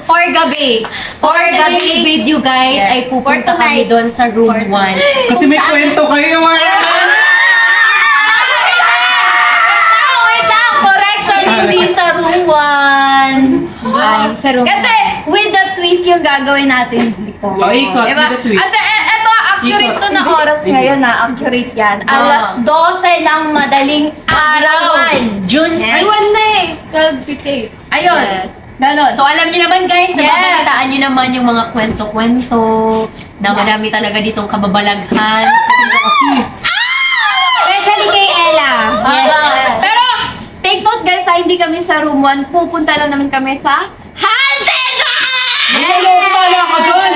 For gabi. For gabi video guys, ay pupunta kami doon sa room 1. Kasi may kwento kayo Wait lang! Correction, hindi sa room 1. Ay, sa room Kasi with the twist yung gagawin natin dito. Oh, ikot, Diba? with the twist. Kasi eto, accurate to na oras ngayon na. Accurate yan. Ah. Alas 12 ng madaling araw. June 6. Ay, one na eh. 12:58. Ayun. Ganon. So alam niyo naman guys, Yes. nababalitaan niyo naman yung mga kwento-kwento na madami talaga ditong kababalaghan. Especially kay Ella. Yes. Pero, take note guys, hindi kami sa room 1. Pupunta lang naman kami sa Haunted House! Hello, pala ka dyan!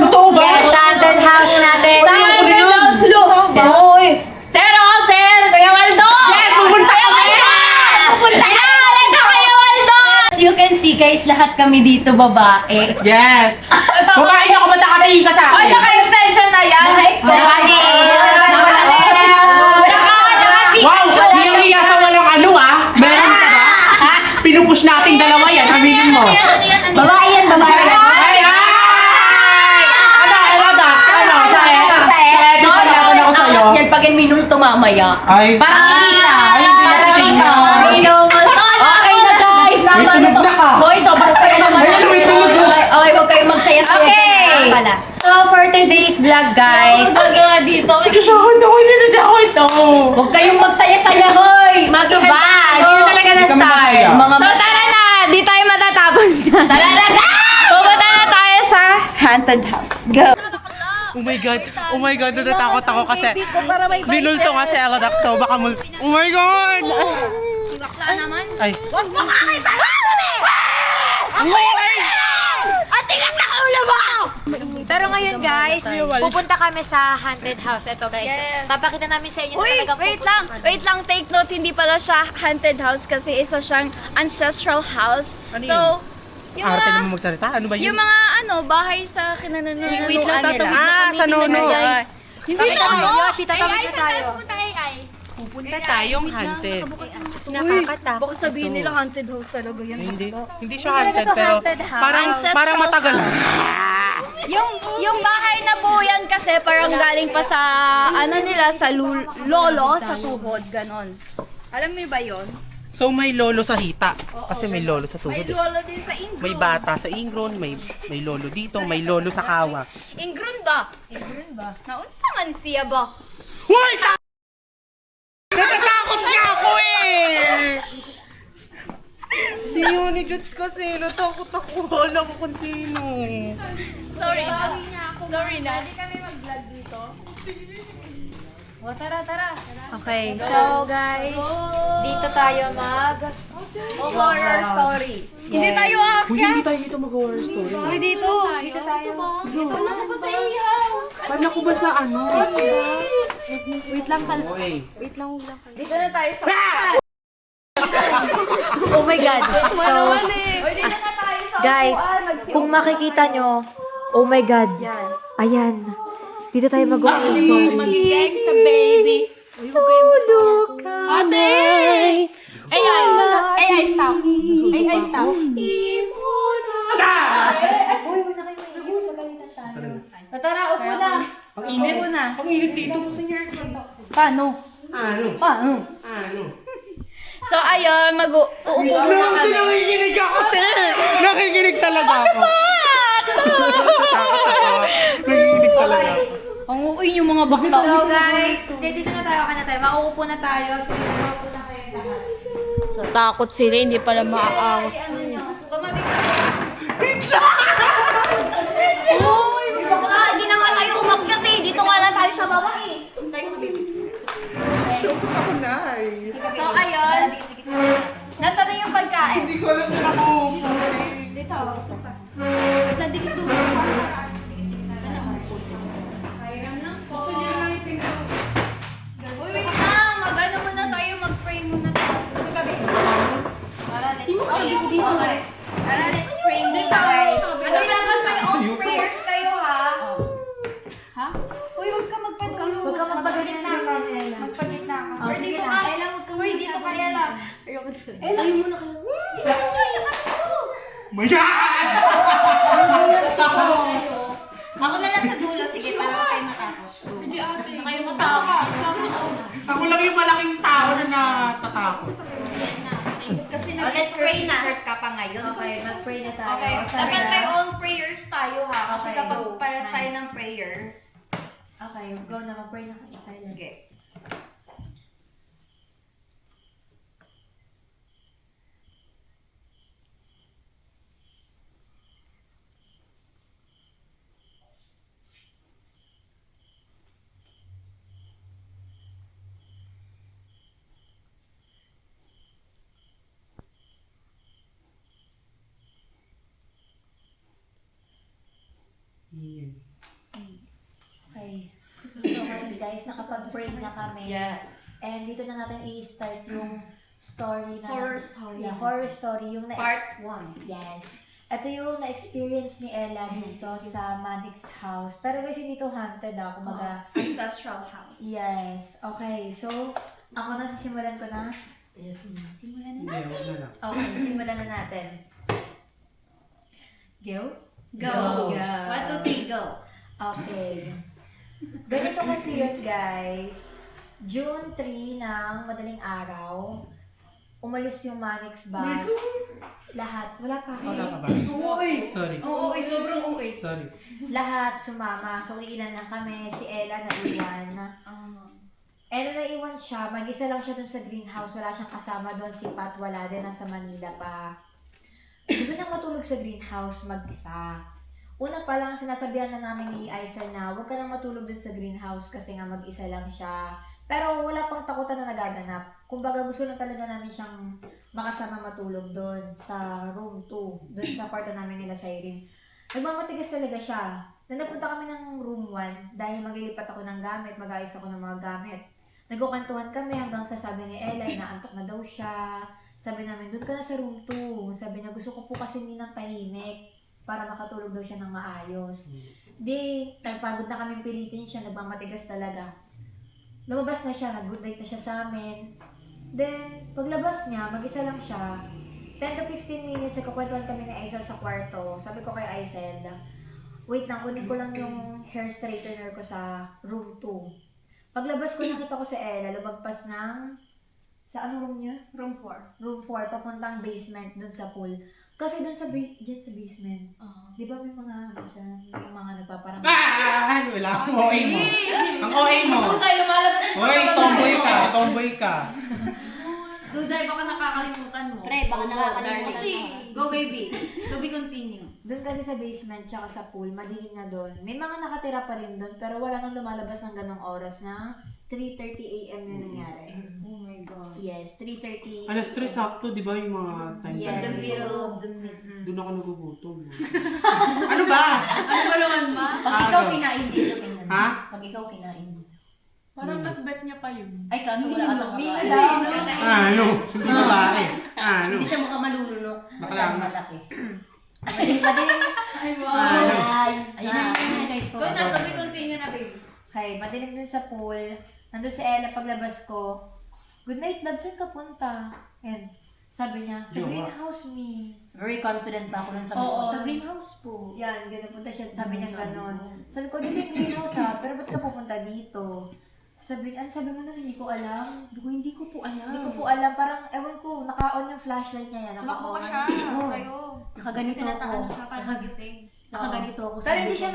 Totoo ba? Yes, sa haunted house natin. Sa Haunted House, look! Oy! Sir Rosel! Kuya Waldo! Yes, pupunta kami! Pupunta ka! Ito Kuya Waldo! As you can see guys, lahat kami dito babae. Yes! Ito, Babae ako, matakatingin ka sa Oy, akin! naka-extension na yan. Wow! Hindi hiya sa walang ano Meron ka ba? Pinupush nating dalawa yan, aminin mo. Babae yan, babae. Ay! Ay! Ano? Sa Edo pala ako sa'yo. Tapos yan pag minuto mamaya. Ay! Parang hindi siya. Ay, hindi na titignan. Okay na guys, tama May na tunog to. na ka. Hoy, sobrang saya naman. Ayun, may tunog na. Okay, huwag kayong magsaya-saya. Okay. Pala. So, for today's vlog, guys. dito. Ako ito. Huwag kayong magsaya-saya, hoy. Diba? Dito talaga Hindi kami na-start. masaya. Mga So tara na, di tayo matatapos dyan. Tara na guys! Pupunta na tayo sa Haunted House. Go! Oh my god, natatakot ako kasi binulto nga si Ella so baka oh my god! Bakla naman. Ay. Huwag mo nga kayo Pero ngayon guys, pupunta kami sa haunted house. Ito guys, Yes. papakita namin sa inyo na Uy, talagang wait pupunta lang. kami. Wait lang, take note, hindi pala siya haunted house kasi isa siyang ancestral house. Ano So, yun? Arte naman magsalita. Ano ba yun? yung mga bahay sa kinananunuan Wait lang, nila. tatawid na kami. sa nono. Guys. Hindi na Yoshi, tatawid na tayo. Pupunta tayong haunted. Nakakatakot. Baka sabihin nila haunted house talaga yan. Hindi siya haunted pero haunted house. Ancestral parang matagal. Yung bahay na po yan kasi parang galing pa sa nila sa lolo sa tuhod ganon. Alam mo ba yon? So may lolo sa hita kasi may lolo sa tuhod. May lolo din sa Ingron. May bata sa ingron, may lolo dito, may lolo sa kawa. Ingron ba? Naunsa man siya ba? Hoy! Natatakot nga ako eh! Si Yuni Juts kasi, natakot ako. Alam ko kung sino. Sorry na. Sorry na. Pwede kami mag-vlog dito. O, tara. Okay, so guys, dito tayo Horror story. Hindi tayo aakyat. Hindi tayo dito mag-horror story. Uy, dito. Dito tayo. Dito lang ako sa ihaw. Paano ko ba sa ano? Wait lang pala. Okay. Dito na tayo sa... Oh my God. So, Uy, dito na tayo sa... guys, kung makikita nyo, oh my God. Yan. Ayan. Dito tayo mag-horror story. Mag-gang sa baby. Stop. Tara, upo na. Ang init. Ang init dito kasi nga. Paano? Ano? So, ayun, uupo na kami. Nakikinig ako, te! Nakikinig talaga ako. Nakikinig talaga ako. Ang uwi yung mga bakla. So guys, dito na tayo, mauupo na tayo. Sige, mauupo na kayo lahat. Takot sila, hindi pala maaawa. Ano nyo? Gumabit ka. Uy, bakla, hindi na nga tayo umakyat eh. Dito nga lang tayo sa baba eh. Tayo kumabit. Ako na eh. So, ayun. Nasa na yung pagkain? Hindi ko alam saan ako. Dito. Nadikit doon ka. Kairam lang po. Uy, wait lang. Mag-ano muna tayo. Mag-pray muna tayo. Sa gabi. Let's pray. Okay. Tara, let's pray Dito. guys. Kailangan may own prayers kayo, ha? Ha? Uy, huwag ka magpagano. Huwag ka magpagalitan ng Ella. Magpagitna ka. Oh, sige Dito na. ka. Ella, huwag ka Uy, dito ka, Ella. Ayoko sa. Tayo muna kayo. Dito ka, sa tabi mo. My God! Ako na lang sa dulo, sige, para kayo matakot. Na kayo matakot. Ako lang yung malaking tao na natatakot. Kasi let's pray na. nag-skirt ka pa ngayon. Okay, mag-pray na tayo. Okay, Sabi dapat na- may own prayers tayo ha. Kasi Okay, kapag go. para tayo ng prayers. Okay, go na, mag-pray na kayo. Silent. Okay. Okay. So ngayon guys, nakapag-pray na kami. Yes. And dito na natin i-start yung story na Horror story. Yeah, horror story. Yung Part 1. Yes. Ito yung na-experience ni Ella dito sa Manix house. Pero guys, hindi to haunted kumbaga. Ancestral house. Yes. Okay, so ako na, sisimulan ko na. Yes. Simulan na Hindi, natin. huwag na lang. Okay, simulan na natin. Go? Go. Go. 1, 2, 3, go. Okay. Ganito kasi yun, guys. June 3 ng madaling araw, umalis yung Manix bus. Lahat. Wala pa. Wala ka ba? Sorry. Oo, sobrang okay. Sorry. Lahat sumama. So, ilan lang kami. Si Ella naiwan. Ella naiwan siya. Mag-isa lang siya dun sa greenhouse. Wala siyang kasama doon. Si Pat wala din. Nasa Manila pa. Gusto niyang matulog sa greenhouse mag-isa. Una pa lang, sinasabihan na namin ni Aisel na huwag ka nang matulog dun sa greenhouse kasi nga mag-isa lang siya. Pero wala pang takutan na nagaganap. Kumbaga gusto lang talaga namin siyang makasama matulog doon sa room 2. Doon sa kwarto namin nila sa Irene. Nagmamatigas talaga siya. Nung napunta kami ng room 1, dahil maglilipat ako ng gamit, mag-ayos ako ng mga gamit. Nagkukantuhan kami hanggang sa sabi ni Ella, inaantok na daw siya. Sabi namin, doon ka na sa room 2. Sabi niya, gusto ko po kasi ninang tahimik para makatulog daw siya ng maayos. Di, nagpagod na kami pilitin siya, nagmamatigas talaga. Lumabas na siya, nag-good night na siya sa amin. Then, paglabas niya, mag-isa lang siya. 10 to 15 minutes, nagkakwentuhan kami ni Aisel sa kwarto. Sabi ko kay Aisel, wait lang, kunin ko lang yung hair straightener ko sa room 2. Paglabas ko, nakita ko si Ella, lumagpas ng... Sa anong room niya? Room 4. Room 4, papuntang basement, dun sa pool. Kasi dun sa, dyan sa basement, di ba may mga, may mga nagpaparang... Wala. Ang OA mo. Ang OA mo. Duday, lumalabas pa. Hoy, tomboy ka. Tomboy ka. Duday, baka nakakalimutan mo. Pre, baka nakakalimutan Kasi, mo. go baby. To be continue. Doon kasi sa basement, tsaka sa pool, madilim na doon. May mga nakatira pa rin doon, pero wala nang lumalabas ng ganong oras na 3:30 a.m. yung nangyari. Oh my God. Yes, 3:30. Alas 3 sakto, di ba yung mga time Yes. The time? middle of the night. Doon ako nagugutom. Ano ba? Ano ba naman ma? Pag ikaw kinain dito, tingnan. Ha? Pag ikaw kinain dito. Parang mas bet niya pa yun. Ay, kaso wala atang Hindi kakain. na. Ano? Hindi babae. Ano? Hindi siya mukhang malulunok. Masyadong malaki. Madilim. Ay, wow. Ay, Ayun na, guys. Go na, to be continue na, baby. Okay, madilim dun sa pool. Nandun si Ella paglabas ko. Good night, love. Saan ka punta? And sabi niya, sa Yo, greenhouse me. Very confident pa ako nun sabi ko. Sa greenhouse po. Yan, ganun punta siya. Sabi niya ganon. Sabi ko, dito yung greenhouse ha, pero ba't ka pupunta dito? Sabi, ano sabi mo na, hindi ko alam. Hindi ko po alam. Hindi ko po alam, parang, ewan ko, naka-on yung flashlight niya yan. Tumakbo Naka-on. ka siya Oo. sa'yo. Nakaganito ako. Sinataan siya para magising. Nakaganito ako. Pero hindi siya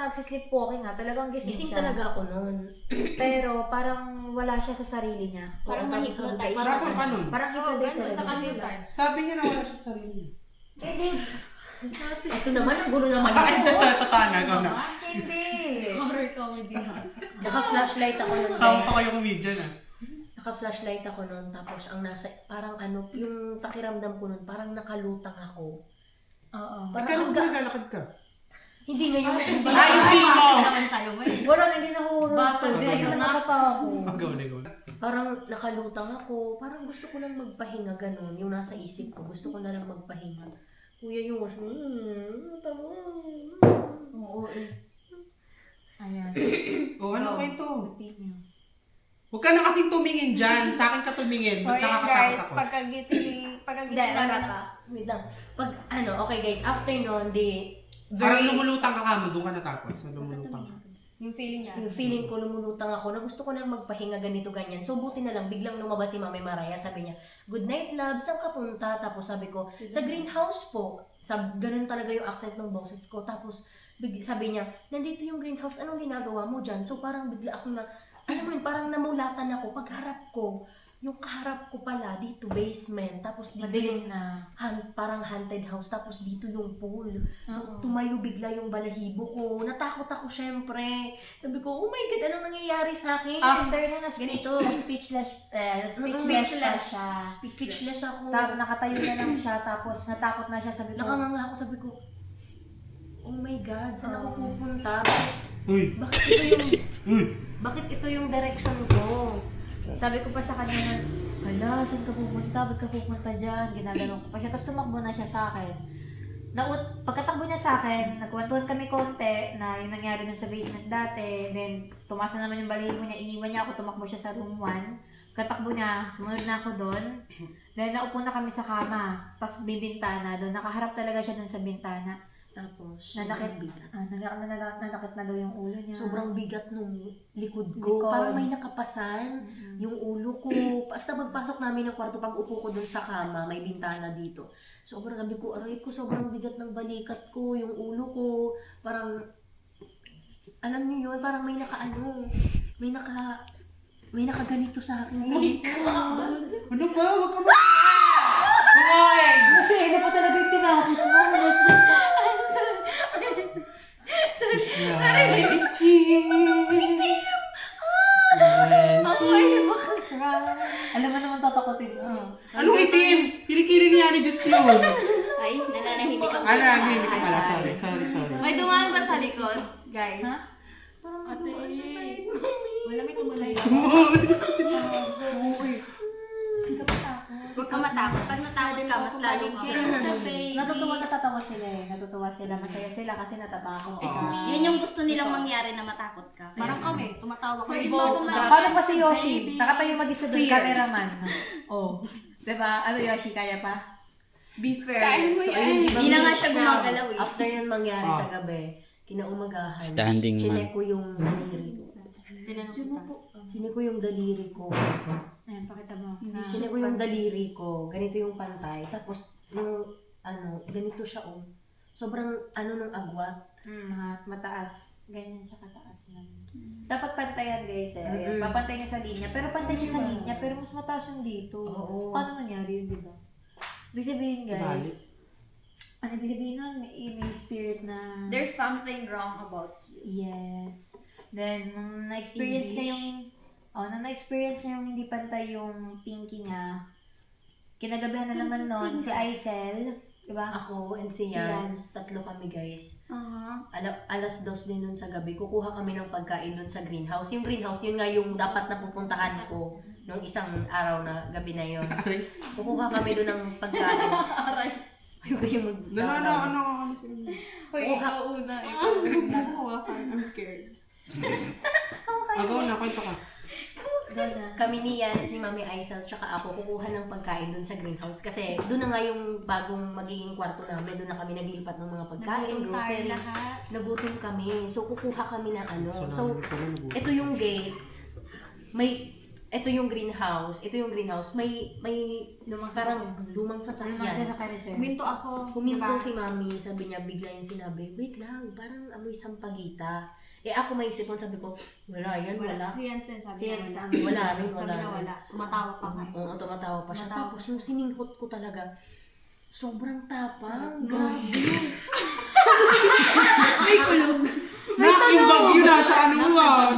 nagsisleepwalking ha, talagang gising, Gising siya. talaga ako nun. Pero parang wala siya sa sarili niya. Parang Oo, tapos ma-hypnotize Para sa kanon. Parang Oo, hypnotize ganun, sa talaga. computer. Sabi niya na wala siya sa sarili. Hindi. Ito naman, ang gulo naman Ay, ito. totoo na. Ikaw na. Hindi. Horror comedy. Naka-flashlight ako nun, Sama guys. pa kayo comedian ah. Naka-flashlight ako noon, tapos ang nasa, parang ano, yung pakiramdam ko noon, parang nakalutang ako. Oo. Akala ko naglalakad ka. Hindi ngayon. Ay, hindi mo! naman sa'yo, may. Wala, hindi na horror. Basag Hindi sa'yo na na. nakatawa. Go na, go na. Parang nakalutang ako, parang gusto ko lang magpahinga ganun, yung nasa isip ko, gusto ko na lang magpahinga. Kuya yung tama. Oo, eh. Ayan. O, ano kwento? Repeat niyo. Huwag ka na kasing tumingin dyan. Sa akin ka tumingin. So, Basta yun nakakatakot guys, ako. pag Hindi, wala pa. Wait lang. Pag okay guys, after nun, Parang lumulutang ka kamo, doon ka natapos. Lumulutang ka. Yung feeling niya. yung feeling ko, lumulutang ako na gusto ko na magpahinga ganito, ganyan. So, buti na lang, biglang lumabas si Mami Maraya. Sabi niya, good night, love. Saan ka punta? Tapos sabi ko, sa greenhouse po. Ganun talaga yung accent ng boses ko. Tapos, sabi niya, nandito yung greenhouse. Anong ginagawa mo dyan? So, parang bigla ako na, alam mo yun, parang namulatan ako. Pagharap ko, yung kaharap ko pala, dito, basement. Tapos, dito Madilim na. parang haunted house, tapos dito yung pool. So, tumayo bigla yung balahibo ko. Natakot ako, syempre. Sabi ko, oh my God, anong nangyayari sa akin? After na speechless pa siya. Speechless ako. Nakatayo na lang siya, tapos natakot na siya, sabi ko. Nakanganga ako, sabi ko, oh my God, saan ako pupunta? Uy! Bakit ito yung direction ko? Sabi ko pa sa kanya na, hala, saan ka pupunta? Ba't ka pupunta dyan? Ginaganon ko pa siya. Tapos tumakbo na siya sa akin. Pagkatakbo niya sa akin, nagkwentuhan kami konti na yung nangyari dun sa basement dati. Then, tumasa naman yung balahibo niya. Iniwan niya ako, tumakbo siya sa room 1. Pagkatakbo niya, sumunod na ako doon. Then, naupo na kami sa kama. Tapos, bibintana doon. Nakaharap talaga siya doon sa bintana. Tapos, Nanakit na daw yung ulo niya. sobrang bigat nung likod ko. Parang may nakapasan yung ulo ko. Basta pagpasok namin ng kwarto, pag upo ko dun sa kama, may bintana dito. Sobrang gabi ko, aray ko, sobrang bigat ng balikat ko, yung ulo ko. Parang, alam niyo yun, parang may nakaganito sa akin. Ano ba? Huwag ka ba? Kumain! Kasi ina pa talaga yung tinakot mo. Alam mo naman tatakotin mo. Anong itim? Kilikili niya ni Jutsi yun. Ay, nananahimik ako. Hindi ka pala. Sorry. May dumaan ba sa likod, guys? Ha? Wala, may tumuloy. Huwag ka matakot. Pag natakot ka, mas lalo ka. Natatawa sila. Masaya sila kasi natatakot ka. Yun yung gusto nilang mangyari na matakot ka. Parang kami, tumatawa kami. Paano pa si Yoshi? Nakatayo mag-isa doon, cameraman. Oh. Diba? Ano Yoshi, kaya pa? Be fair. So, ayun, di ba, Hindi na nga siya gumagalaw eh. after nun mangyari sa gabi, kinaumagahan, Standing chinek ko yung daliri ko. Chinek ko yung daliri ko. Ayan, pakita mo. Chinek ko yung daliri ko. Ganito yung pantay. Tapos, yung, ganito siya, oh. Sobrang, ng agwat. Mataas. Ganyan siya kataas lang. Dapat pantayan guys eh. Ayan, papantay niya sa linya. Pero pantay siya sa linya, pero mas mataas yung dito. Oo. Paano nangyari yun, di ba? Ibig sabihin guys, ano ibig sabihin nun? May spirit na... There's something wrong about you. Yes. Then, nung na-experience niya yung hindi pantay yung pinky niya, kinagabihan na naman nun, si Aisel, diba? Ako and si Yans, tatlo kami guys. Alas 2 din nun sa gabi, kukuha kami ng pagkain dun sa greenhouse. Yung greenhouse, yun nga yung dapat napupuntahan ko nung isang araw na gabi na yun. Kukuha kami dun ng pagkain. Ayoko yung Ano sila? Hoy, ikaw una. I'm scared. Agaw na, kwento ka. Kami ni Yans, ni Mami Aisel, tsaka ako, kukuha ng pagkain dun sa greenhouse. Kasi dun na nga yung bagong magiging kwarto namin. Dun na kami naglipat ng mga pagkain, grocery. Nagutom kami. So, kukuha kami ng So, ito yung gate. Ito yung greenhouse. May parang lumang sasakyan. Minto ako. Huminto si Mami. Sabi niya, bigla yung sinabi, wait lang, parang amoy sampagita. Ako maisip ko, sabi ko, wala yan, wala. Si Jens din sabi Si niya Jens, wala. wala rin, Sabi na wala. Tumatawa pa kayo. Oo, tumatawa pa siya. Tapos yung sininghot ko talaga, sobrang tapang. Grabe. Yung bagyo nasa ano mo ah.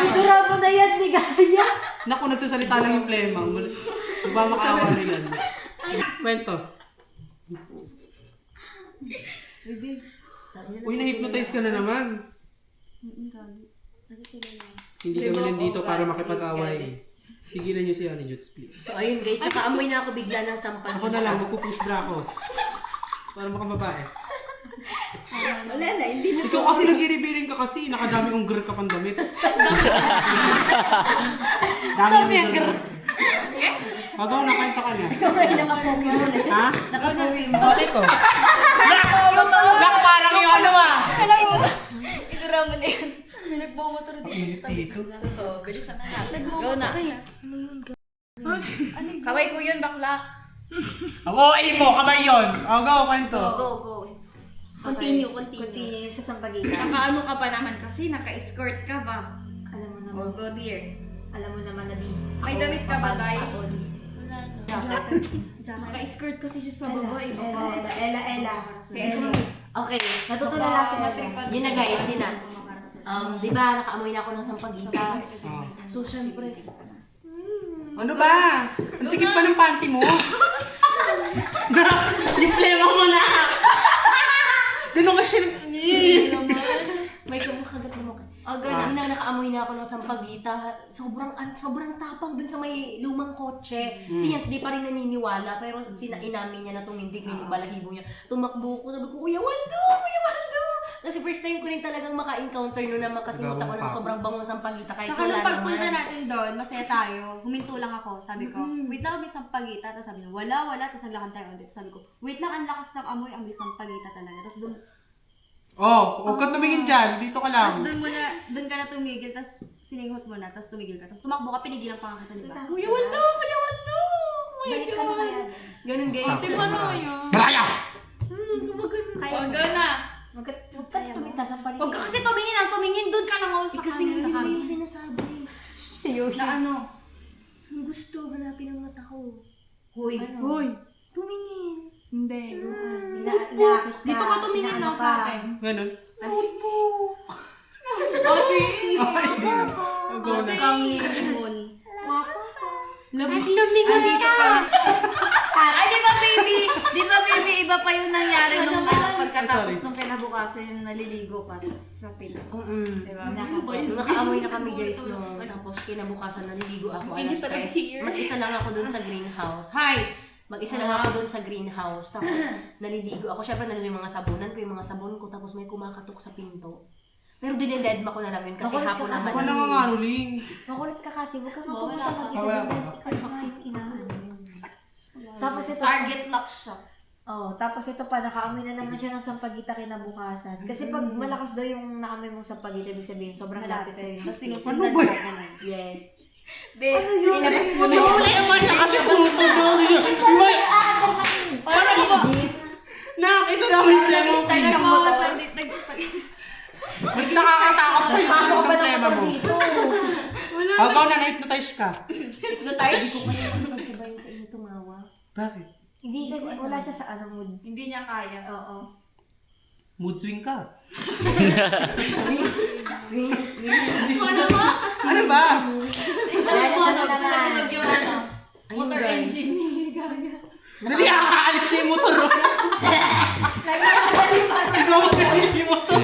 Itura mo na yan, ligaya! Naku, nagsasalita lang yung plema. Magmamakawa na yan. Kwento. Uy, na-hypnotize ka na naman. Hindi kami nandito para makipag-away. Tigilan niyo si Ani Juts, please. So ayun guys, nakaamoy na ako bigla ng sampagita. Ako na lang, magpupush bra ako. Para makababae. Wala na, hindi na. Ikaw kasi nag-i-revealing ka kasi, nakadami kong girl ka pang damit. Dami ng girl. Agaw, nakwento ka na. Ha? Nakapogi mo. Bakit ko? Nak, parang yung ano ah. Idurama na yun. May nagbumotor dito sa tabi. Dito. Bilisan na natin. Go na. Kaway ko yun, bakla. Oo, mo, kamay yun. O, go, kwento. Go. Continue yung sa sampagitan. Nakaano ka pa naman kasi, naka-escort ka ba? Alam mo naman, Oh, go dear. alam mo naman na di. May damit ka ba, Day? Jacket. Naka-escort kasi siya sa baba. Iba pa. Ella. Okay, Natutulala sila. yun na guys, yun na. Di ba, nakaamoy na ako ng sampagita. Oh. So, syempre, Ano ba? Ang sikip pa ng panty mo. Yung plema mo na. Ganun ka siya. may kumakagat na mukha. Oh, go Yun na. na, nakaamoy na ako ng sampagita. Sobrang tapang dun sa may lumang kotse. Si Yans di pa rin naniniwala, pero inamin niya na tumindig na yung balahibo niya. Tumakbo ko, sabi ko, Kuya Waldo! Kasi first time ko rin talagang maka-encounter nun na makasimot ako ng sobrang bangong sampagita kahit Saka wala nung pagpunta naman. natin doon, masaya tayo. Huminto lang ako. Sabi ko, wait lang, may sampagita. Tapos sabi niya, wala. Tapos naglakad tayo ulit. Sabi ko, wait lang, ang lakas ng amoy, ang may sampagita talaga. Tapos doon, Huwag kang tumingin dyan. Dito ka lang. doon ka na tumigil. Tapos sininghot mo na. Tapos tumigil ka. Tapos tumakbo ka, pinigilan pa kita, di ba? Kuya Waldo! Kuya Waldo! Oh my Balik ka na kaya. Ganun guys. Malaya! Oh, go na. Huwag ka tumita sa paligid. Huwag ka kasi tumingin ang tumingin. Doon ka lang ako sa Kasi camera. yun mo yung sinasabi. Na ano? Ang gusto, hanapin ang mata ko. Huy. Tumingin. Hindi. Inaakit ka. Dito ka tumingin inaano lang sa akin. Ganun. Andito pa. Ay, di ba baby? Di ba baby, iba pa yung nangyari nung pagkatapos Sorry. nung kinabukasan yung naliligo ka tapos sa pila. Mm. Di ba? Nung nakaamoy na kami guys no, tapos kinabukasan naliligo ako alas 3. Mag-isa lang ako dun sa greenhouse. Hi! Mag-isa lang ako dun sa greenhouse. Tapos naliligo ako. Syempre nandun yung mga sabunan ko, yung mga sabon ko. Tapos may kumakatok sa pinto. Pero dinededma ko na lang yun kasi Makulit ka hapon kasi. naman. Ako nangangaruling. Makulit ka kasi. Huwag ka mapupunta mag-isa. Wala. Ikaw pa nga yung inaano. Tapos ito. Target lock siya. Oh, tapos ito pa, nakaamoy na naman siya ng sampagita kinabukasan. Kasi pag malakas daw yung naamoy mong sampagita, ibig sabihin, sobrang lapit sa'yo. Tapos Ano sinusundan ba? ka ganun. Yes. Ano yun? Ilabas mo na yun. Problema niya kasi tumutunog yun. Parang legit. Nak, ito na yung plema mo, please. Mas nakakatakot pa yung Pasok pa ng problema motor mo. dito. Agaw na na-hypnotize ka. Hypnotize? Hindi ko kaya magsabayin sa inyo tumawa. Bakit? Hindi kasi wala siya sa ano mood. Hindi niya kaya. Oo. Mood swing ka. Swing. Hindi siya. Ano ba? Nasunog yung ano. Ayun Motor guys. engine. Dali, aalis na yung motor. Ikaw magaling yung motor.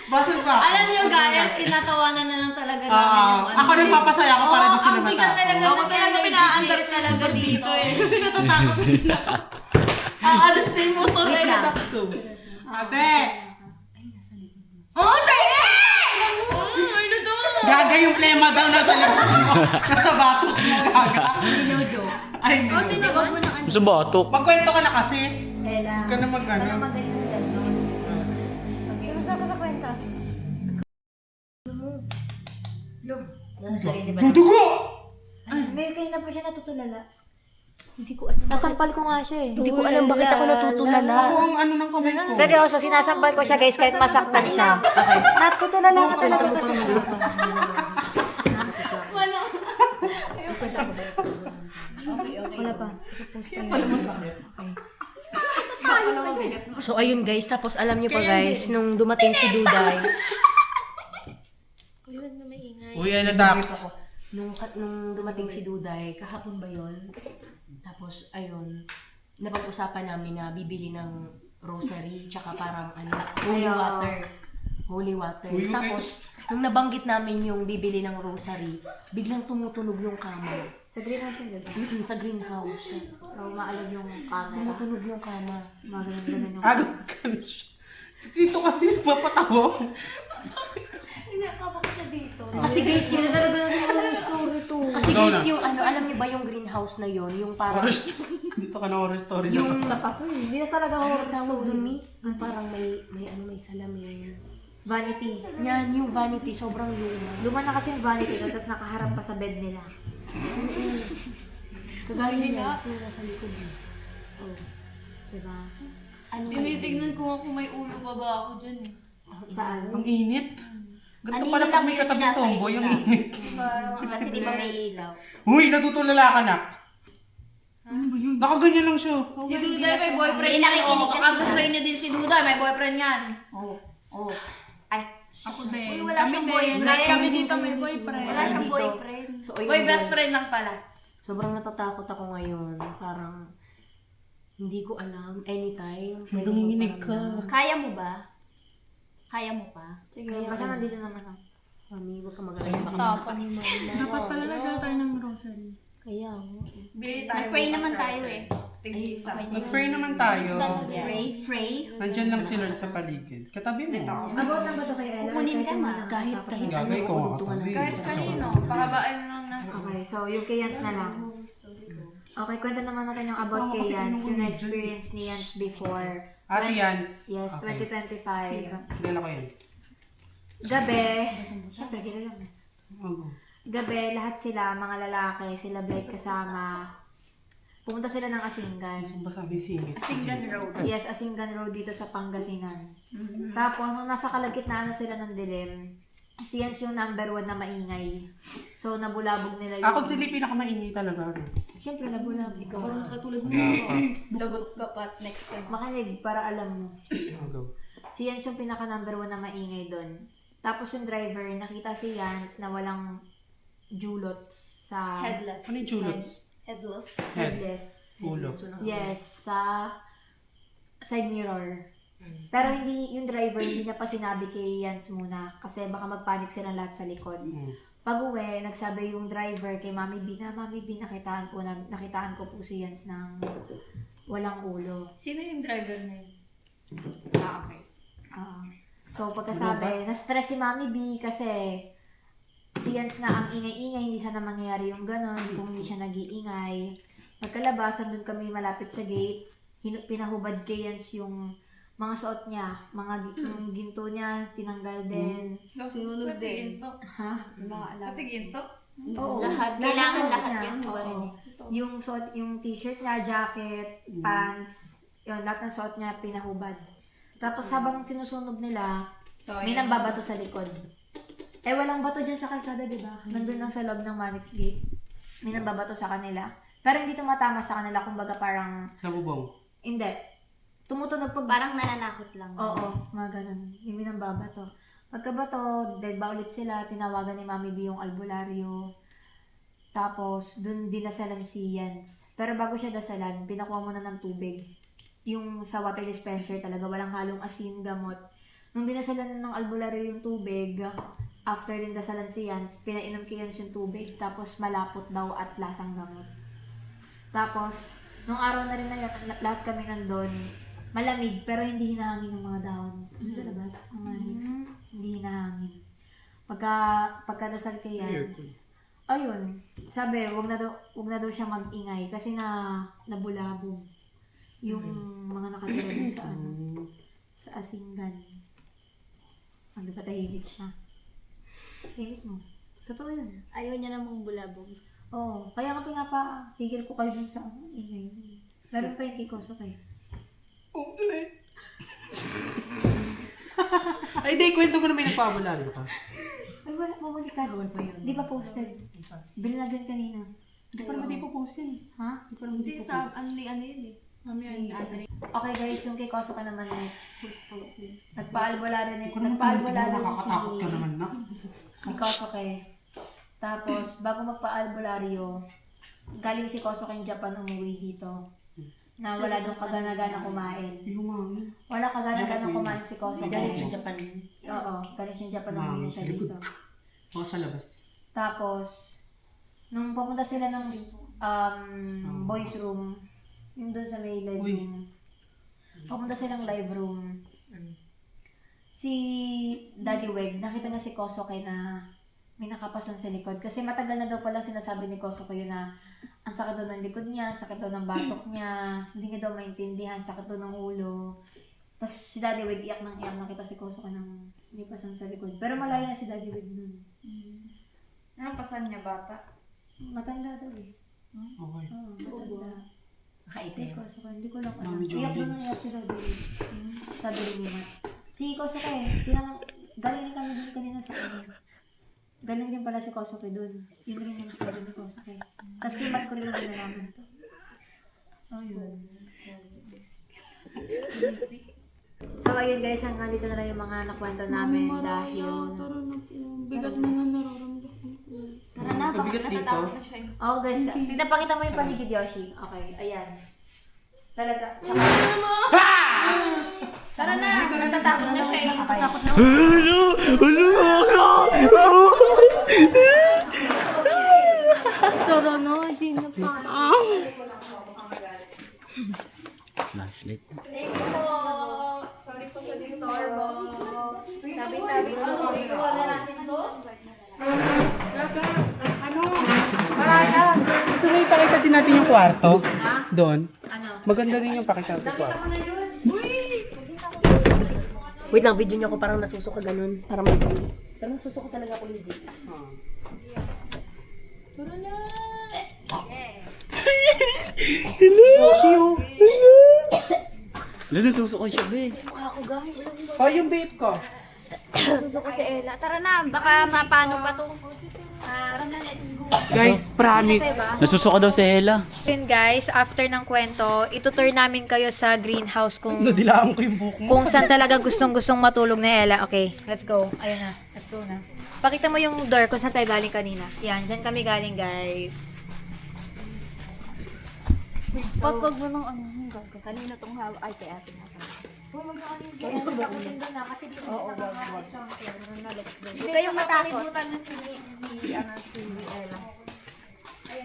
Bakit ba? Alam nyo guys, tinatawanan na lang talaga namin yung ano. Ako rin papasaya ako para di sila ang bigat talaga matapos. ng talaga pinaandar talaga dito. Kasi natatakot din ako. Aalis na yung motor. Wait lang. Ate! Oh, tayo! Gaga yung plema daw nasa likod mo. Nasa batok mo, gaga. Jojo. Ay, hindi. Sa batok. Magkwento ka na kasi. Ella. Huwag ka na mag-ano. Parang magaling ng gano'n. Okay, basta ka sa kwenta. Nasa sarili ba? Dudugo! May kayo na pa siya natutulala. Hindi ko alam. Nasampal ko nga siya eh. Hindi ko alam bakit ako natutulala. Ako ang ano ng kamay ko. Seryoso, sinasampal ko siya guys kahit masaktan siya. Natutulala ka talaga kasi. Wala pa. So ayun guys, tapos alam niyo pa guys, nung dumating si Duday, Uy, ano Dax? nung dumating si Duday, kahapon ba yun? Tapos ayun, napag-usapan namin na bibili ng rosary, tsaka parang ano, holy water. Holy water. Uy, Tapos, nung nabanggit namin yung bibili ng rosary, biglang tumutunog yung kama. Sa greenhouse yun, diba? Sa greenhouse. Maalog yung camera. Tumutunog yung kama. Magaling-galing yung Agad ka na siya. Dito kasi papatawa. Kinakapa ko siya dito. Kasi guys, Hindi yung, na talaga naging story to. kasi guys, yung ano, alam niyo ba yung greenhouse na yon, yung parang, Horror story. Dito ka na horror story na. yung Sapato eh. Hindi na talaga horror tawag story. dun yung parang may salamin. Vanity. Yan, yung vanity, sobrang luma. Luma na kasi yung vanity doon, tapos nakaharap pa sa bed nila. Kagaya niya, kasi nasa likod niya. Oh. Diba? Ano Tinitignan ko nga kung may ulo pa ba ako dyan eh. Saan? Ang init. Ganito Ano pala yun pag lang may yun, katabing nasa tomboy, likod ang na. init. Kasi di ba may ilaw? Uy, natutulala ka na. Nakaganyan lang siya. Si Duday may boyfriend Hindi yan. nakikinig Oh, kasi baka siya. gustuhin niyo din si Duday, may boyfriend yan. Ay, Ako din. uy, wala siyang boyfriend. Kami dito may boyfriend. Wala siyang Dito. boyfriend. So, ayun, Boy, best guys. friend lang pala. Sobrang natatakot ako ngayon. Parang, hindi ko alam. Anytime. pwede Nanginginig magparamdam. ka. Kaya mo ba? Kaya mo pa? Sige, Basta nandito naman ako. Mami, huwag ka mag-alala. Baka masakit ni mama. Dapat pala nagdala tayo ng rosary. Kaya, Bili tayo. Nag-pray bukas naman sa tayo Rosary. eh. Tig-isa. Mag-pray naman tayo. Pray? Nandyan lang si Lord sa paligid. Katabi mo. About na ba ito kay Ella? kukunin ka mo na. Kahit Gagay ko nga tungan katabi. Kahit kanino. Pakabaan lang na. Okay, so yung kay Yans na lang. Okay, kwento naman natin yung about kay Yans. Yung na-experience ni Yans before. Ah, si Yans. Yes, Okay. 2025. Dala ko yan. Gabi. Siyempre, kilala mo. Oh. Gabi, lahat sila, mga lalaki, sila Blake kasama. Pumunta sila ng Asingan. Saan ba sabi singit? Singgan Road. Yes, Asingan Road dito sa Pangasinan. Tapos, nung nasa kalagitnaan na sila ng dilim, si Yans yung number 1 na maingay. So, nabulabog nila yung... Ako sila yung pinakamaingay talaga. Siyempre, nabulabog. Ikaw. Parang katulad mo. Lagot ka pa at next time. Makinig, para alam mo. Go. Si Yans yung pinaka number 1 na maingay doon. Tapos yung driver, nakita si Yans na walang julot sa... Headless. Ano yung julots? Headless. Headless. Ulo. Yes, sa side mirror. Pero hindi, yung driver, hindi niya pa sinabi kay Yans muna kasi baka magpanik sila lahat sa likod. Pag uwi, nagsabi yung driver kay Mami B na, Mami B, nakitaan ko po si Yans ng walang ulo. Sino yung driver na yun? Ah, okay. So, pagkasabi, na-stress si Mami B kasi si Yans nga ang ingay-ingay, hindi sana mangyayari yung ganon kung hindi siya nag-iingay. Pagkalabas, andun kami malapit sa gate, pinahubad kay Yans yung mga suot niya, yung ginto niya, tinanggal din. Sunod din. Ha? Mga alam. Patigin to? Oo. Lahat. Lahat Kailangan suot lahat niya. yun, di ba rin? Oo. Yung suot, yung t-shirt niya, jacket, pants, yun, lahat ng suot niya pinahubad. Tapos habang sinusunog nila, may nambabato sa likod. Eh, walang bato dyan sa kalsada, di ba? Nandun lang sa loob ng Manix Gate. May nambabato sa kanila. Pero hindi tumatama sa kanila, kumbaga parang, Sa bubong. hindi. Tumutunog pag Parang nananakot lang. Oo, mga ganun. Yung minambabato. Pagkabato, dead ba ulit sila, tinawagan ni Mami B yung albularyo. Tapos, dun dinasalan si Yans. Pero bago siya dasalan, pinakuha muna ng tubig. Yung sa water dispenser talaga, walang halong asin, gamot. Nung dinasalan ng albularyo yung tubig, after din dasalan si Yans, pinainom kay Yans yung tubig, tapos malapot daw at lasang gamot. Tapos, nung araw na rin na yan, lahat kami nandun, malamig, pero hindi hinahangin yung mga dahon. Doon sa labas, ang manix. Hindi hinahangin. Pagkadasal kay Yans, ayun, sabi, wag na daw siya mag-ingay kasi nabulabog yung mga nakatira dun sa Asingan. Magpatahimik siya. Tahimik mo. Totoo yun. Ayaw niya namang bulabog. Oo. Kaya nga pinapa-tigil ko kayo dun sa ingay. Lalo pa yung kay Kosok eh. Ay, di, kwento mo na may nagpabularyo ka. Ay, wala. Mamuli ka. Di ba posted? Binilagyan kanina. Hindi pa naman di po post yan. Ha? Hindi pa naman di Hindi po sa, post. ano yun eh. Okay guys, yung kay Kosok naman next. Post din. Nagpaalbolado Ikaw naman tinitignan mo, nakakatakot ka naman na. si Kosok eh. Tapos, bago magpaalbularyo, galing si Kosok yung Japan umuwi dito. Na wala doon kagana-gana kumain. Yung mami. Wala kagana-gana kumain si Kosok. Galing eh. sa Japan. Oo, galing siya Japan umuwi na siya dito. Ako sa labas. Tapos, nung papunta sila ng boys room, yung doon sa may live Uy. room, papunta silang live room, si Daddy Weg, nakita niya si Kosoke na may nakapasan sa likod. Kasi matagal na daw pala sinasabi ni Kosoke yun na ang sakit daw ng likod niya, sakit daw ng batok niya, hindi niya daw maintindihan, sakit daw ng ulo. Tapos si Daddy Weg iyak ng iyak, nakita si Kosoke ng may pasan sa likod. Pero malayo na si Daddy Weg nun. Anong pasan niya, bata? Matanda daw eh. Okay. Oo, matanda. Nakaitim. Kosoke, hindi ko lang alam. Mami Iyak Jolene. doon ang iyak si Daddy Weg. Sabi ni Limat. Si Kosoke, galing din kami doon kanina sa amin. Galing din pala si Kosoke doon. Yun rin yung story ni Kosoke. Tapos kimat ko rin lang nalaman to. Oh, yun. So, ayun guys, hanggang dito na lang yung mga nakwento namin dahil... Bigat mo na nararamdaman ko. Tara na, baka Mabigat dito. natatakot na siya eh. Oh guys, pinapakita mo yung paligid, Yoshi. Okay, ayan. Talaga. Tara na, natatakot na siya eh. Natatakot na Tara na, Gina pa. Flashlight. Thank you po. Sorry po sa disturbo. Tabi-tabi po. Iwala natin to. Gusto mo ipakita din natin yung kwarto? Doon? Ano? Maganda din yung pakita ng kwarto. Wait lang, video niyo ako parang nasusuka ganun. Parang may parang nasusuka talaga ako hindi. Lalo, susuko siya, babe. Oh, yung babe ko. Susuko si Ella. Tara na, baka mapano pa to. Guys, promise. Nasusuko daw si Hela. Yun guys, after ng kwento, itutur namin kayo sa greenhouse kung Nadilaan ko yung buhok mo. kung saan talaga gustong-gustong matulog ni Ella. Okay, let's go. Ayun na, let's go na. Pakita mo yung door kung saan tayo galing kanina. Yan, dyan kami galing guys. Pagpag mo ng ano, kanina tong hawa. Ay, kay ate na. Hindi kayong matakot.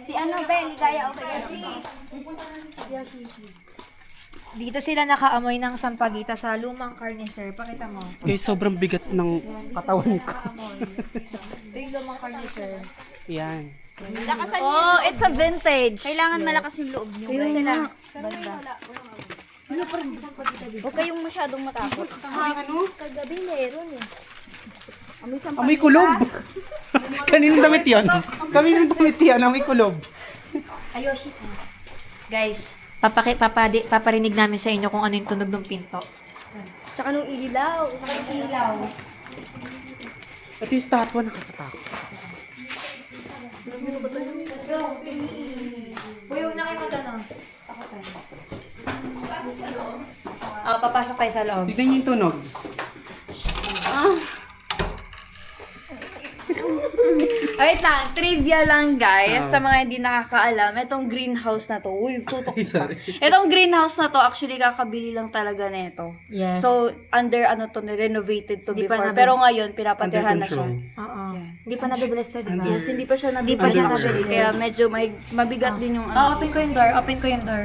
Si ano, Ben, ligaya o kaya. Dito sila nakaamoy ng sampagita sa lumang carnicer. Pakita mo. Guys, sobrang bigat ng katawan ko. Ito yung lumang carnicer. Yan. Oh, it's a vintage. Kailangan malakas yung loob nyo. Dito sila. Huwag kayong masyadong matakot. Kagabi meron eh. Amoy kulob. Kaninong damit yan? Kaninong damit yan? Amoy kulob. Ayoshi. Guys, paparinig namin sa inyo kung ano yung tunog ng pinto. Tsaka nung ilaw. Ito yung statwa nakakatakot. Let's go. Uy, huwag na kayo mag-ano. Papasok kayo sa loob. Tignan niyo yung tunog. Wait lang, trivia lang guys, sa mga hindi nakakaalam, itong greenhouse na to, uy, tutok pa. Sorry. Itong greenhouse na to, actually kakabili lang talaga nito. Yes. So, under ano to, renovated to Di pa before. nabi- Pero ngayon, Under pinapatirhan na siya. control. Oo. Hindi pa nabibilis to, di ba? Yes, hindi pa siya Hindi pa siya nabibili. nabibili. Kaya medyo mabigat din yung ano. Open ko yung door. Open ko yung door.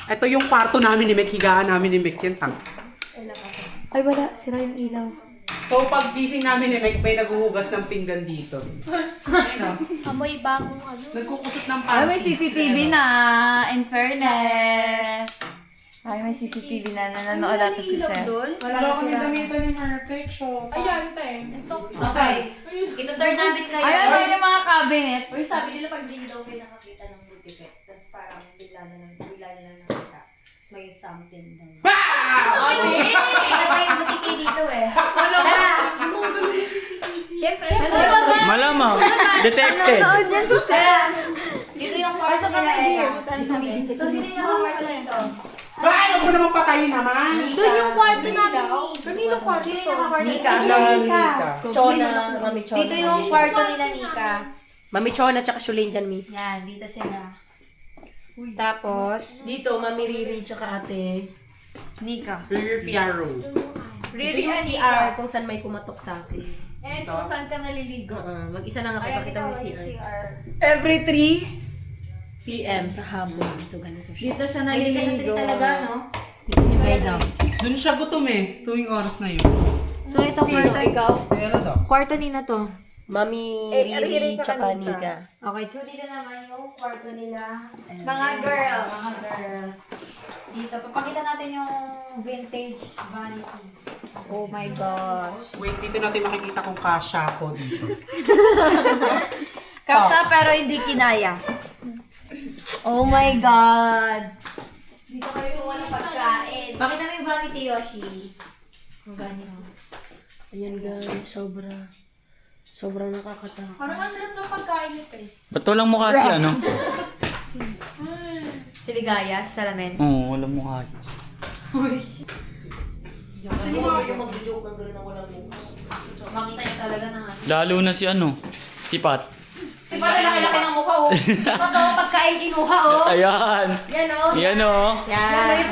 Ito yung kwarto namin ni Mek. Higaan namin ni Mek yan. Ay, wala. Sira yung ilaw. So, pag gising namin ni Mek, may naghuhugas ng pinggan dito. Ayun o. Amoy bagong ano. Nagkukusot ng Ay, panties. may CCTV na, in fairness. Ay, may CCTV na nanonood natin si Seth. Wala ko yung damitan ni Perfect Show. Ayan, Okay. Ito-turn namin kayo. Ayan yung mga cabinet. Uy, sabi nila pag hindi daw kayo nakakita ng multipet, tapos parang bigla nila nakita. May something daw. Ano pa yung butiki dito eh. Tara! Siyempre. Malamang. Detected. Nanonood yan si Seth. Dito yung kwarto nila eh. So, sino yung kwarto dito? Ay, huwag mo naman patayin naman. Doon yung kwarto namin. Kanino kwarto Sino yung kwarto Nika. Nika. Chona, Mami Chona. Dito yung kwarto nila Nika. Mami Chona tsaka Shulin dyan, Mi. Yan, dito sila. Tapos, Dito, Mami Riri tsaka ate. Nika. Rear Fiaro. Dito Really, yung CR kung saan may kumatok sa akin. Eh, kung saan ka naliligo? Mag-isa lang ako, pakita mo yung CR. Every 3 PM sa hapon. Dito, ganito siya. dito siya ay, hindi ka sa naliligo. tree talaga, no? Guys, oh. Doon siya gutom eh, tuwing oras na yun. So, ito kwarto. Ikaw? Pero daw. Kwarto nina to. Mami, Riri, Riri, tsaka tsaka Nika. Nika. Okay, so dito naman yung kwarto nila. Mga girls. Mga girls. Dito, papakita natin yung vintage vanity. Oh my gosh. Wait, dito natin makikita kung kasha ko dito. Kapsa pero hindi kinaya. Oh my God. Dito kayo kuha ng pagkain. Pakita mo yung vanity, Yoshi. Yung ganito. Ayan guys, sobrang nakakatakot. Parang ang sarap ng pagkain nito eh. Ba't walang mukha si ano? Siligaya, salamin. Oo, walang mukha. Sino ba kayo mag-joke ng gano'n na walang mukha? So, makita niyo talaga na. Lalo na si ano, si Pat. Si Pata laki-laki ng mukha, oh. Ito, pagkain kinuha oh. Ayan! Yan oh. Yan o. Yan.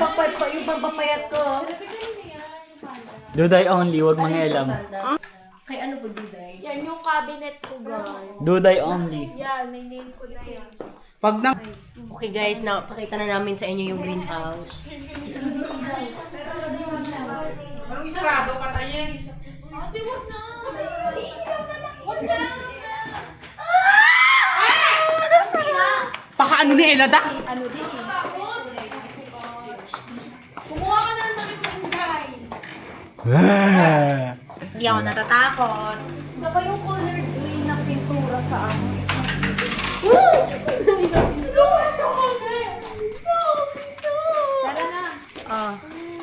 Yung pampapayat ko. Duday only, wag mangialam. Kay ano po, Duday? Yan yung cabinet ko guys. Duday only. Yan, may name ko na yan. Pag na... Okay guys, napakita na namin sa inyo yung greenhouse. Anong isarado patayin? Ate, wag na. Paka ano ni Ella Dax? Kumuha ka na ng pagkain. Hindi ako natatakot. Saka yung color green ng pintura sa amin. Tara na. Oh.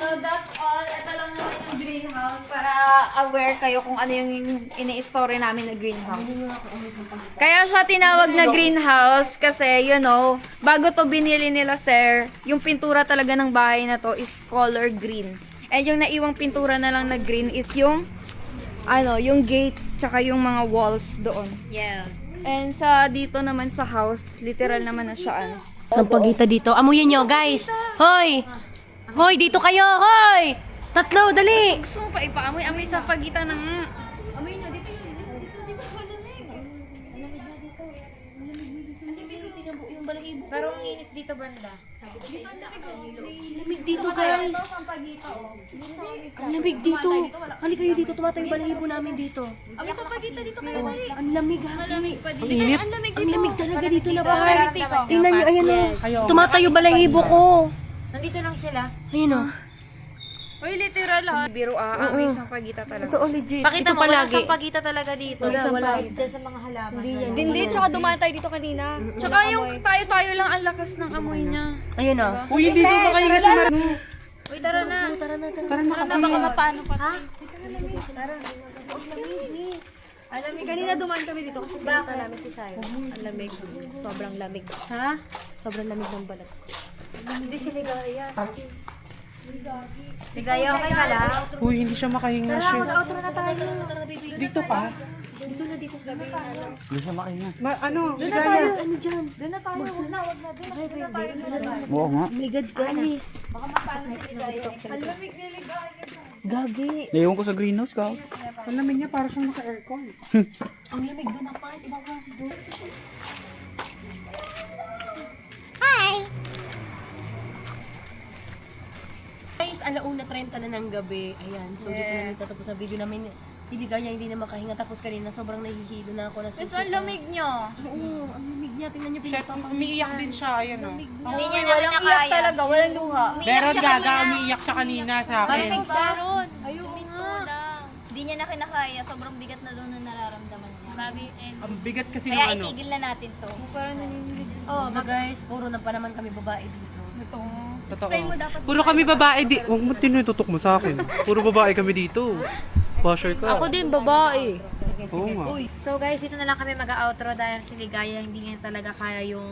So that's all. Ito lang naman yung greenhouse para aware kayo kung ano yung ini-story namin na greenhouse. Kaya siya tinawag na greenhouse kasi, you know, bago to binili nila, sir, yung pintura talaga ng bahay na to is color green. And yung naiwang pintura na lang na green is yung, ano, yung gate tsaka yung mga walls doon. Yes. And sa dito naman sa house, literal naman na siya, ano. Sampagita dito. Amuyin nyo guys! Hoy! Hoy, dito kayo! Hoy! Tatlo, dali! Gusto mo pa ipaamoy? Amoy sa pagitan ng... Amoy na, dito yun. Dito, malamig. Yung balahibo. Pero ang init dito banda. Lamig dito guys! Ang lamig dito! Halika kayo dito, tumatayo yung balahibo namin dito. Amoy sa pagitan dito kayo, dali. Ang lamig ha! Malamig pa dito. Ang init. Ang lamig Ang dito. lamig talaga dito na Malamig bahay. dito. Tingnan nyo, ayan o. Ayaw. Tumatayo balahibo ko. Nandito lang sila. Ayun o. Uy, literal ha. Biro amoy sa pagitan talaga. Ito legit. Pakita Ito mo, walang palagi. sampagita talaga dito. Wala. Diyan sa mga halaman. Hindi, tsaka dumaan tayo dito kanina. Tsaka yung tayo-tayo lang ang lakas ng amoy niya. Ayun o. Uy, hindi ko makahinga si Mar... Uy, tara na. Tara na kasi. Baka mapano pa. Ha? Alamig, kanina dumaan kami dito kasi bakit namin si Sayo. Ang lamig. Sobrang lamig. Ha? Sobrang lamig ng balat. Hindi si Ligaya. Sigaya, okay ka lang? Uy, hindi siya makahinga Tara, siya. mag-outro na tayo. Dito pa? Hindi siya makahinga. Ano? Sigaya. Ano dyan? Doon na tayo. Wag na. Doon na tayo. Oo nga. Migad guys. Ang lamig ni Ligaya. Gagi. Naiwan ko sa greenhouse ka. Ang lamin niya para siyang naka-aircon. Ang lamig doon na part. Ibang klase doon. Guys, alauna 30 na ng gabi. Ayan, so dito namin tatapos sa video namin. Si Ligaya hindi na makahinga. Tapos kanina sobrang nahihilo na ako. Gusto ang lamig nyo. Oo, ang lamig niya. Tingnan niyo Siya, pinapapangit. umiiyak din siya. Ayan o. Hindi niya namin Walang iyak nakaya. talaga. Walang luha. Meron gaga, umiiyak siya kanina sa akin. Meron. Ayun nga. Hindi niya na kinakaya. Sobrang bigat na doon na nararamdaman niya. Sabi, and Ang bigat kasi ng kaya ano. itigil na natin to. Parang naninilig. Oh, guys, puro na pa naman kami babae dito. Totoo. Puro kami babae di. Huwag mo tinututok mo sa akin. Puro babae kami dito. Basher ka. Ako din, babae. Oo nga. So guys, dito na lang kami mag-outro dahil si Ligaya hindi niya talaga kaya yung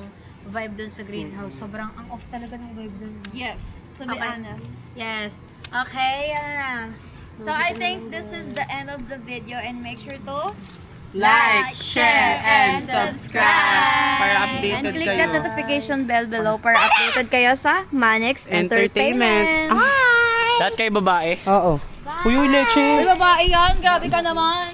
vibe dun sa greenhouse. Sobrang ang off talaga ng vibe dun. Yes. To be Okay. honest. Yes. Okay, yan na. So I think this is the end of the video and make sure to Like, share, and subscribe. Para and updated click kayo. that notification bell below para updated kayo sa Manex Entertainment. Entertainment. Lahat kayo babae. Oo. Uy, leche. Uy, babae yan. Grabe ka naman.